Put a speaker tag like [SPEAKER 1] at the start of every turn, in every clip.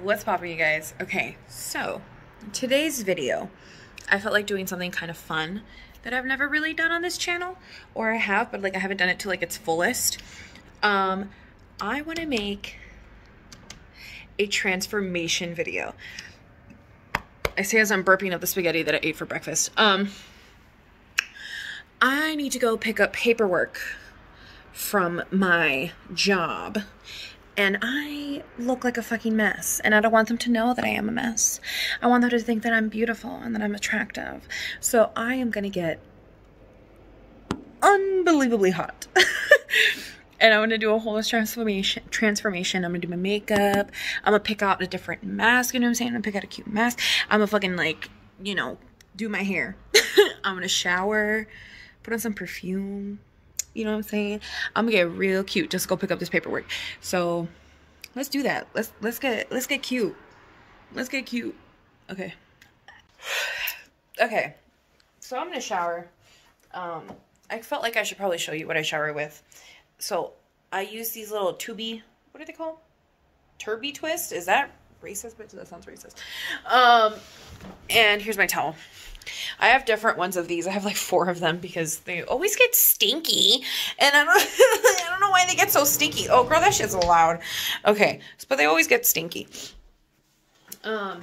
[SPEAKER 1] What's poppin', you guys? Okay, so today's video, I felt like doing something kind of fun that I've never really done on this channel, or I have, but like I haven't done it to like its fullest. I want to make a transformation video. I say as I'm burping up the spaghetti that I ate for breakfast. I need to go pick up paperwork from my job. And I look like a fucking mess. And I don't want them to know that I am a mess. I want them to think that I'm beautiful and that I'm attractive. So I am going to get unbelievably hot. And I'm going to do a whole transformation. I'm going to do my makeup. I'm going to pick out a different mask. You know what I'm saying? I'm going to pick out a cute mask. I'm going to fucking like, you know, do my hair. I'm going to shower. Put on some perfume. You know what I'm saying? I'm gonna get real cute. Just go pick up this paperwork. So let's do that. Let's get cute. Let's get cute. Okay. Okay. So I'm gonna shower. I felt like I should probably show you what I shower with. So I use these little tubey. What are they called? Turby twist? Is that racist? But that sounds racist. And here's my towel. I have different ones of these. I have like 4 of them because they always get stinky. And I don't know why they get so stinky. Oh, girl, that shit's loud. Okay, but they always get stinky. So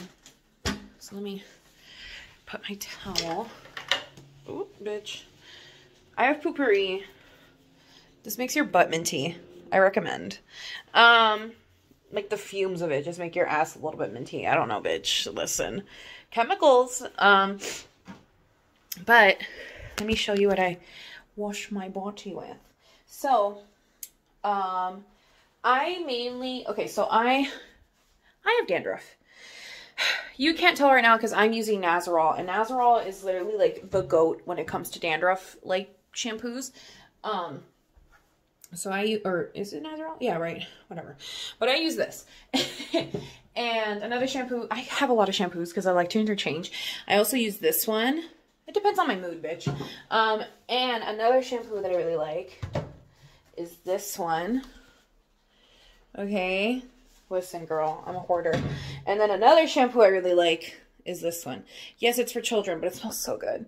[SPEAKER 1] let me put my towel. Ooh, bitch. I have poopery. This makes your butt minty. I recommend. Like the fumes of it just make your ass a little bit minty. I don't know, bitch. Listen. Chemicals. But let me show you what I wash my body with. So, I mainly, okay, so I have dandruff. You can't tell right now because I'm using Nazarol, and Nazarol is literally like the GOAT when it comes to dandruff, like shampoos. So or is it Nazarol? Yeah, right, whatever. But I use this. And another shampoo, I have a lot of shampoos because I like to interchange. I also use this one. It depends on my mood, bitch. And another shampoo that I really like is this one. Okay. Listen, girl, I'm a hoarder. And then another shampoo I really like is this one. Yes, it's for children, but it smells so good.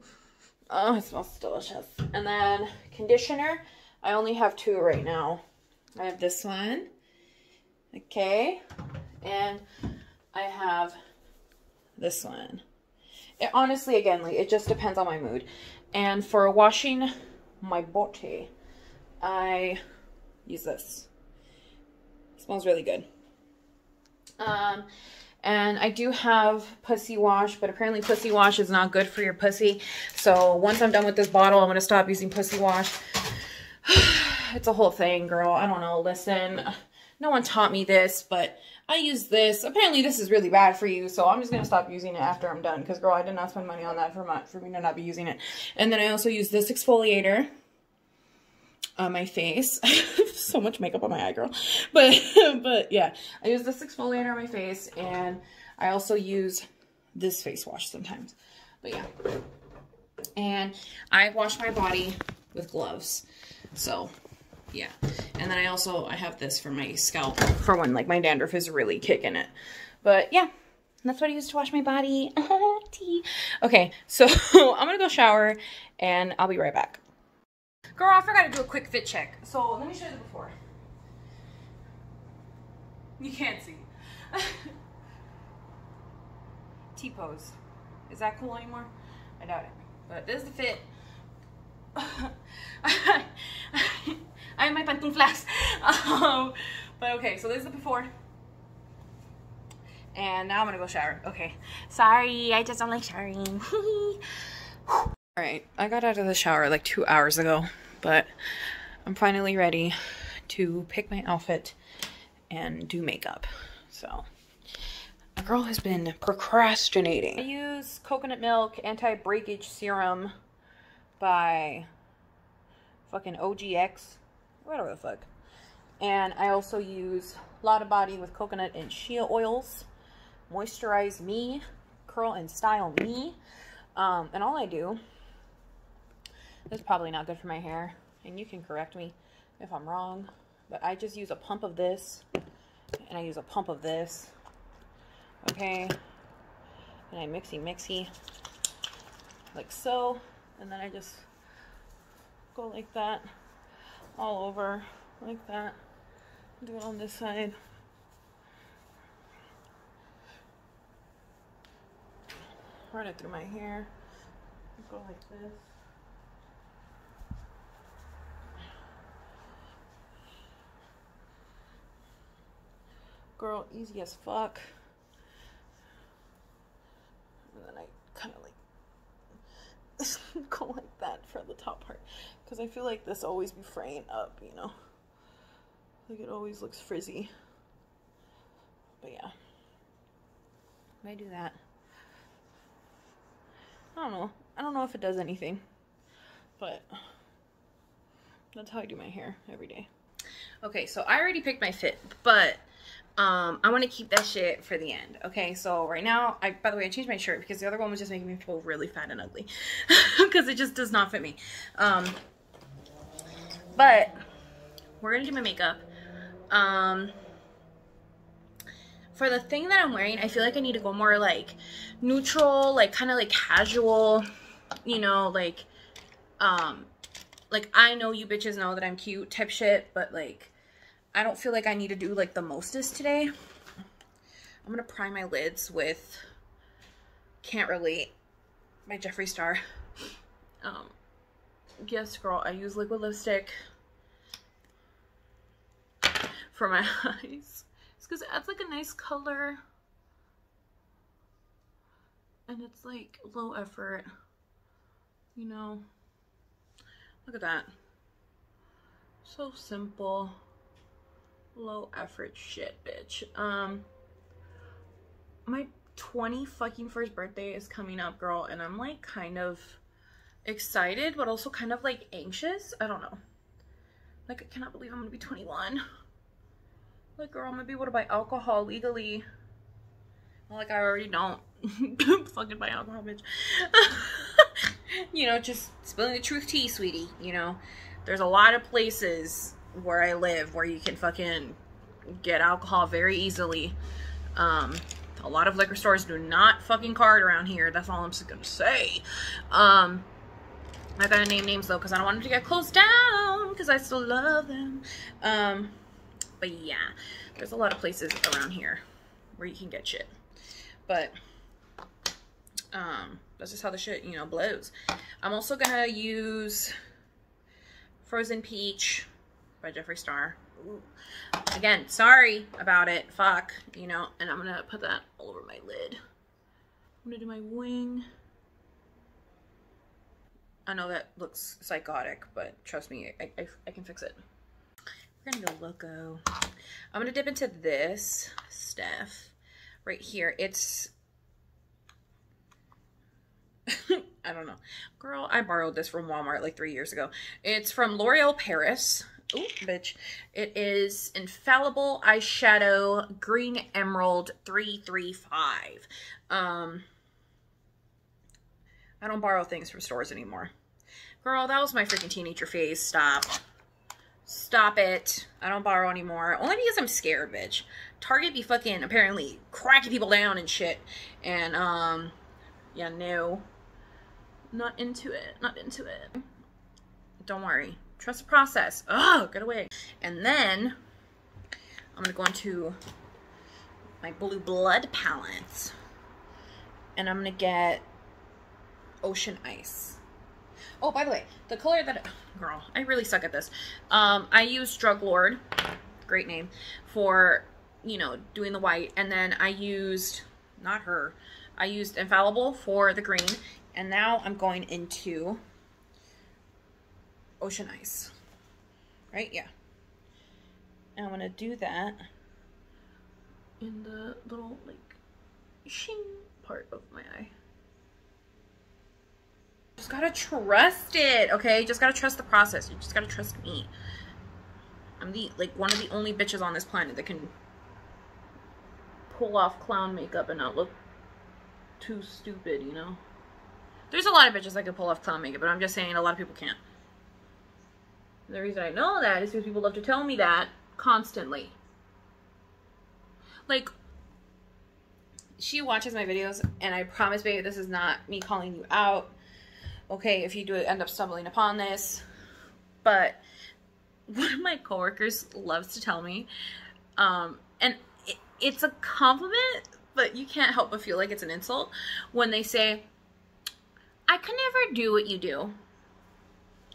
[SPEAKER 1] Oh, it smells delicious. And then conditioner, I only have 2 right now. I have this one. Okay. And I have this one. It, honestly, again, like, it just depends on my mood. And for washing my body, I use this. It smells really good. And I do have pussy wash, but apparently pussy wash is not good for your pussy. So once I'm done with this bottle, I'm going to stop using pussy wash. It's a whole thing, girl. I don't know. Listen, no one taught me this, but I use this. Apparently this is really bad for you, so I'm just going to stop using it after I'm done. Because, girl, I did not spend money on that for me to not be using it. And then I also use this exfoliator on my face. So much makeup on my eye, girl. But yeah, I use this exfoliator on my face. And I also use this face wash sometimes. But yeah. And I wash my body with gloves. So yeah. And then I have this for my scalp for when like my dandruff is really kicking it. But yeah, that's what I use to wash my body. Okay, so I'm gonna go shower and I'll be right back. Girl, I forgot to do a quick fit check. So let me show you the before. You can't see. T-pose. Is that cool anymore? I doubt it. But this is the fit. I have my pantuflas. But okay, so this is the before. And now I'm gonna go shower. Okay. Sorry, I just don't like showering. Alright, I got out of the shower like 2 hours ago, but I'm finally ready to pick my outfit and do makeup. So, a girl has been procrastinating. I use coconut milk anti-breakage serum by fucking OGX, whatever the fuck. And I also use Lotta Body with coconut and shea oils, moisturize me, curl and style me. And all I do, this is probably not good for my hair, and you can correct me if I'm wrong, but I just use a pump of this, and I use a pump of this, okay? And I mixy like so, and then I just go like that all over, like that. Do it on this side. Run it through my hair. Go like this. Girl, easy as fuck. And then I kind of like go like that for the top part, because I feel like this always be fraying up, you know, like it always looks frizzy. But yeah, I do that. I don't know if it does anything, but that's how I do my hair every day. Okay, so I already picked my fit, but I want to keep that shit for the end. Okay, so right now, by the way, I changed my shirt because the other one was just making me feel really fat and ugly because it just does not fit me. But we're gonna do my makeup. For the thing that I'm wearing, I feel like I need to go more like neutral, like kind of like casual, you know, like I know you bitches know that I'm cute type shit, but like I don't feel like I need to do like the mostest today. I'm gonna prime my lids with Can't Relate by Jeffree Star. Yes, girl, I use liquid lipstick for my eyes. It's because it adds like a nice color. And it's like low effort, you know. Look at that. So simple. Low effort shit, bitch. My 20 fucking first birthday is coming up, girl, and I'm like kind of excited, but also kind of like anxious. I don't know. Like, I cannot believe I'm gonna be 21. Like, girl, I'm gonna be able to buy alcohol legally. Well, like, I already don't fucking buy alcohol, bitch. You know, just spilling the truth tea, sweetie. You know, there's a lot of places where I live where you can fucking get alcohol very easily. A lot of liquor stores do not fucking card around here. That's all I'm just gonna say. I gotta name names though, because I don't want them to get closed down, because I still love them. But yeah, there's a lot of places around here where you can get shit. But that's just how the shit, you know, blows. I'm also gonna use Frozen Peach by Jeffree Star. Ooh. Again, sorry about it. Fuck, you know. And I'm gonna put that all over my lid. I'm gonna do my wing. I know that looks psychotic, but trust me, I can fix it. We're gonna go loco. I'm gonna dip into this stuff right here. It's I don't know. Girl, I borrowed this from Walmart like 3 years ago. It's from L'Oreal Paris. Ooh, bitch. It is Infallible Eyeshadow Green Emerald 335. I don't borrow things from stores anymore. Girl, that was my freaking teenager phase. Stop. Stop it. I don't borrow anymore. Only because I'm scared, bitch. Target be fucking apparently cracking people down and shit. And, yeah, no. Not into it. Not into it. Don't worry. Trust the process. Oh, get away. And then I'm going to go into my Blue Blood palette. And I'm going to get Ocean Ice. Oh, by the way, the color that... Girl, I really suck at this. I used Drug Lord. Great name. For, you know, doing the white. And then I used... Not her. I used Infallible for the green. And now I'm going into Ocean Ice. Right? Yeah. And I'm going to do that in the little, like, shing part of my eye. Just gotta trust it, okay? Just gotta trust the process. You just gotta trust me. I'm the, like, one of the only bitches on this planet that can pull off clown makeup and not look too stupid, you know? There's a lot of bitches that can pull off clown makeup, but I'm just saying a lot of people can't. The reason I know that is because people love to tell me that constantly. Like, she watches my videos, and I promise, baby, this is not me calling you out. Okay, if you do end up stumbling upon this. But one of my coworkers loves to tell me, and it's a compliment, but you can't help but feel like it's an insult when they say, I could never do what you do.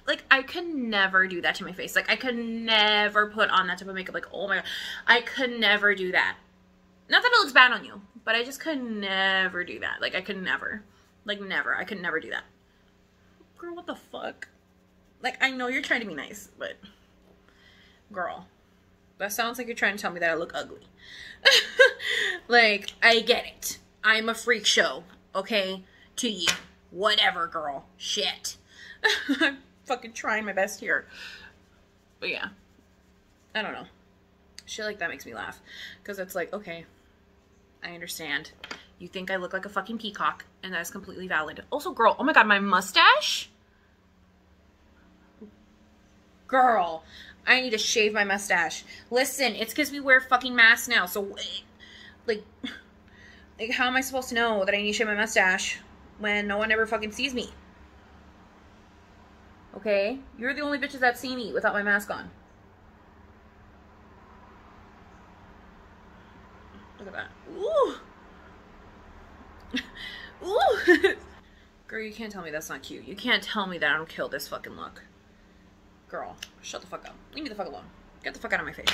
[SPEAKER 1] Like, I could never do that to my face. Like, I could never put on that type of makeup. Like, oh my God, I could never do that. Not that it looks bad on you, but I just could never do that. Like, I could never. Like, never. I could never do that. Girl, what the fuck? Like, I know you're trying to be nice, but girl, that sounds like you're trying to tell me that I look ugly. Like, I get it. I'm a freak show, okay? To you. Whatever, girl. Shit. I'm fucking trying my best here. But yeah. I don't know. Shit like that makes me laugh. Because it's like, okay, I understand. You think I look like a fucking peacock, and that is completely valid. Also, girl, oh my God, my mustache? Girl, I need to shave my mustache. Listen, it's because we wear fucking masks now. So, like, how am I supposed to know that I need to shave my mustache when no one ever fucking sees me? Okay? You're the only bitches that see me without my mask on. Look at that. Ooh. Ooh. Girl, you can't tell me that's not cute. You can't tell me that I don't kill this fucking look. Girl, shut the fuck up. Leave me the fuck alone. Get the fuck out of my face.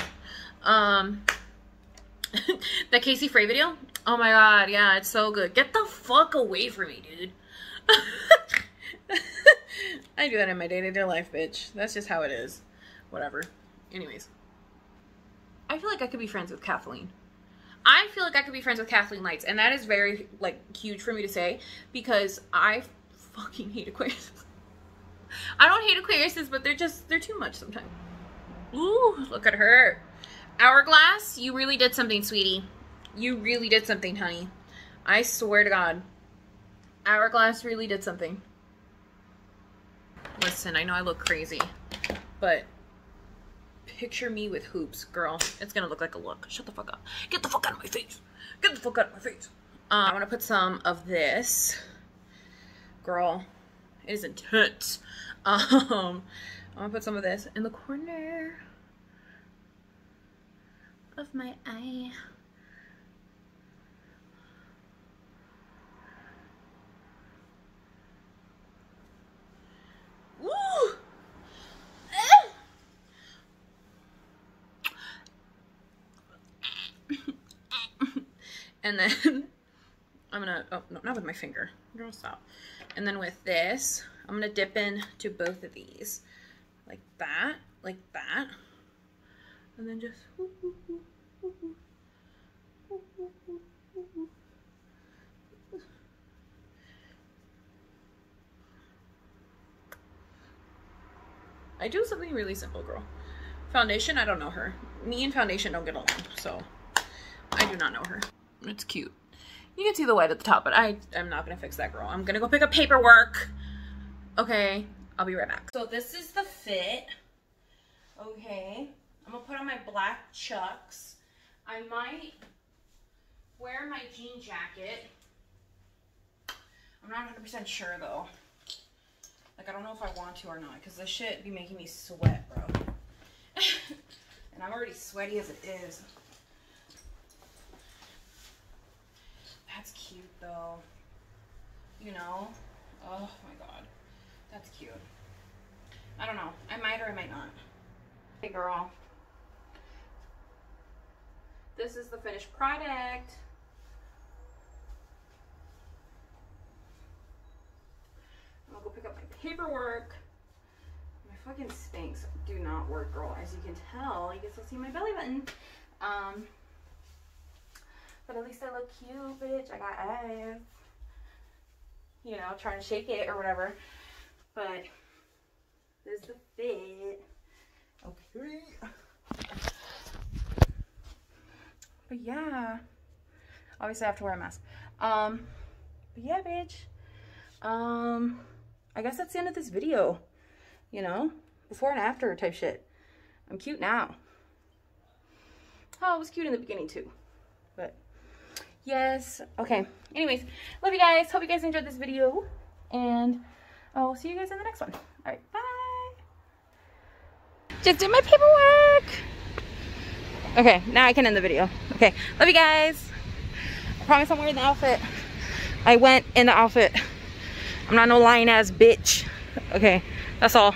[SPEAKER 1] That Casey Frey video? Oh my God, yeah, it's so good. Get the fuck away from me, dude. I do that in my day-to-day life, bitch. That's just how it is. Whatever. Anyways. I feel like I could be friends with Kathleen. I feel like I could be friends with Kathleen Lights, and that is very, like, huge for me to say, because I fucking hate Aquarius. I don't hate Aquariuses, but they're too much sometimes. Ooh, look at her. Hourglass, you really did something, sweetie. You really did something, honey. I swear to God. Hourglass really did something. Listen, I know I look crazy, but picture me with hoops, girl. It's gonna look like a look. Shut the fuck up. Get the fuck out of my face. Get the fuck out of my face. I want to put some of this. Girl, it is intense. I'm gonna put some of this in the corner of my eye. Woo! And then I'm gonna, oh no, not with my finger. Girl, stop. And then with this, I'm gonna dip in to both of these. Like that, and then just I do something really simple, girl. Foundation, I don't know her. Me and foundation don't get along, so I do not know her. It's cute. You can see the white at the top, but I'm not gonna fix that, girl. I'm gonna go pick up paperwork. Okay, I'll be right back. So this is the fit. Okay, I'm gonna put on my black Chucks. I might wear my jean jacket. I'm not 100% sure though. Like, I don't know if I want to or not, because this shit be making me sweat, bro. And I'm already sweaty as it is. That's cute though. You know? Oh my God. That's cute. I don't know. I might or I might not. Hey girl. This is the finished product. I'm gonna go pick up my paperwork. My fucking Spanx do not work, girl. As you can tell, you can still see my belly button. But at least I look cute, bitch. I got abs. You know, trying to shake it or whatever. But this is the fit. Okay. But yeah. Obviously I have to wear a mask. But yeah, bitch. I guess that's the end of this video. You know? Before and after type shit. I'm cute now. Oh, I was cute in the beginning too. But Yes. Okay. Anyways, love you guys. Hope you guys enjoyed this video. And I'll see you guys in the next one. All right. Bye. Just did my paperwork. Okay. Now I can end the video. Okay. Love you guys. I promise I'm wearing the outfit. I went in the outfit. I'm not no lying ass bitch. Okay. That's all.